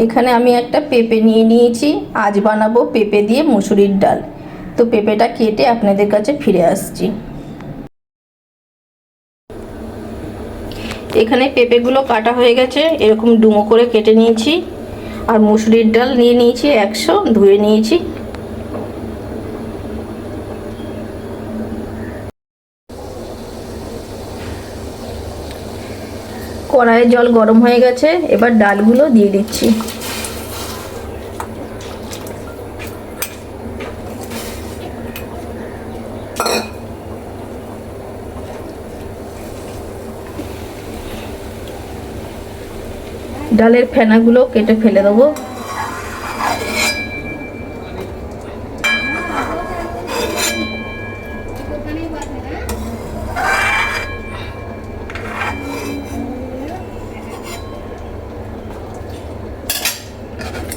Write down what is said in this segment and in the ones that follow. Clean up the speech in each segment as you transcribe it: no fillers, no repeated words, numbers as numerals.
এখানে আমি একটা পেঁপে নিয়ে নিয়েছি। আজ বানাবো পেঁপে দিয়ে মুসুরির ডাল। তো পেঁপেটা কেটে আপনাদের কাছে ফিরে আসছি। এখানে পেঁপেগুলো কাটা হয়ে গেছে, এরকম ডুমো করে কেটে নিয়েছি। আর মুসুরির ডাল নিয়ে নিয়েছি 100, ধুয়ে নিয়েছি। কড়াইয়ে জল গরম হয়ে গেছে, এবার ডালগুলো দিয়ে দিচ্ছি। ডালের ফেনাগুলো কেটে ফেলে দেবো।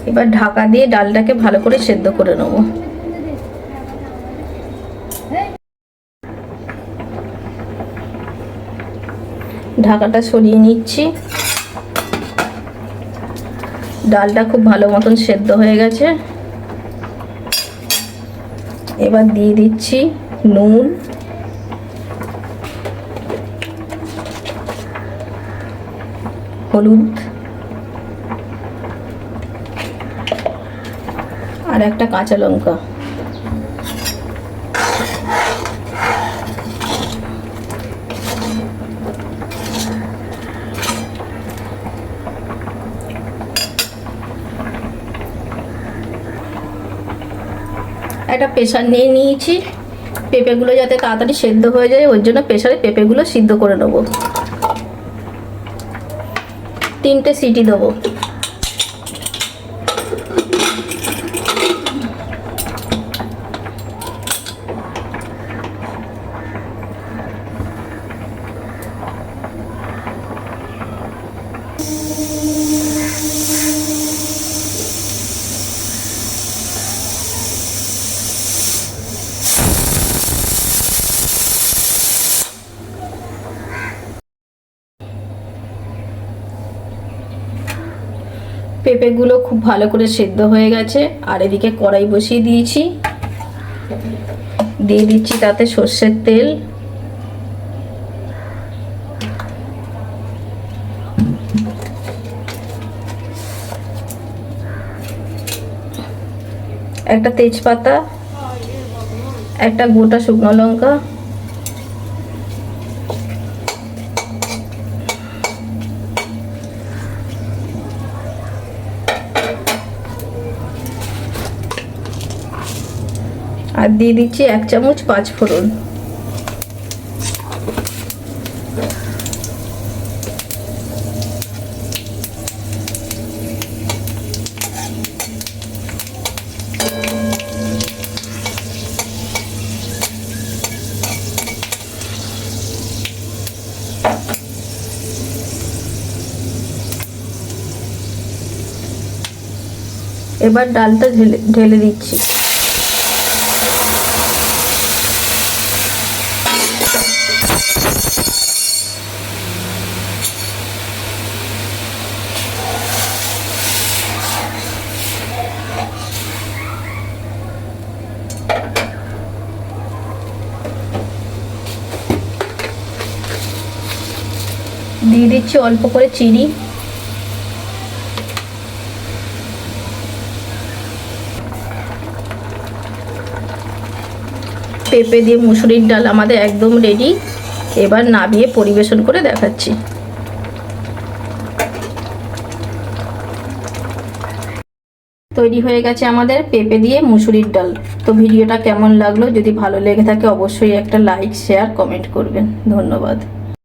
এবার ঢাকা দিয়ে ডালটাকে ভালো করে সেদ্ধ করে নেব। ঢাকাটা সরিয়ে নিচ্ছি। ডালটা খুব ভালো মতন সেদ্ধ হয়ে গেছে। এবার দিয়ে দিচ্ছি নুন, হলুদ আর একটা কাঁচা লঙ্কা। একটা প্রেসার নিয়ে নিয়েছি। পেঁপেগুলো যাতে তাড়াতাড়ি সেদ্ধ হয়ে যায় ওই জন্য প্রেসারে পেঁপেগুলো সিদ্ধ করে নেব। 3টে সিটি দেবো। পেঁপেগুলো খুব ভালো করে সেদ্ধ হয়ে গেছে। আর এদিকে কড়াই বসিয়ে দিয়েছি। দিয়ে দিচ্ছি তাতে সর্ষের তেল, একটা তেজপাতা, একটা গোটা শুকনো লঙ্কা, আর দিয়ে দিচ্ছি 1 চামচ 5 ফোড়ন। এবার ডালটা ঢেলে দিচ্ছি। দিয়ে দিচ্ছি অল্প করে চিনি। পেঁপে দিয়ে মুসুরির ডাল আমাদের একদম রেডি। এবার নামিয়ে পরিবেশন করে দেখাচ্ছি। তৈরি হয়ে গেছে আমাদের পেঁপে দিয়ে মুসুরির ডাল। তো ভিডিওটা কেমন লাগলো, যদি ভালো লেগে থাকে অবশ্যই একটা লাইক, শেয়ার, কমেন্ট করবেন। ধন্যবাদ।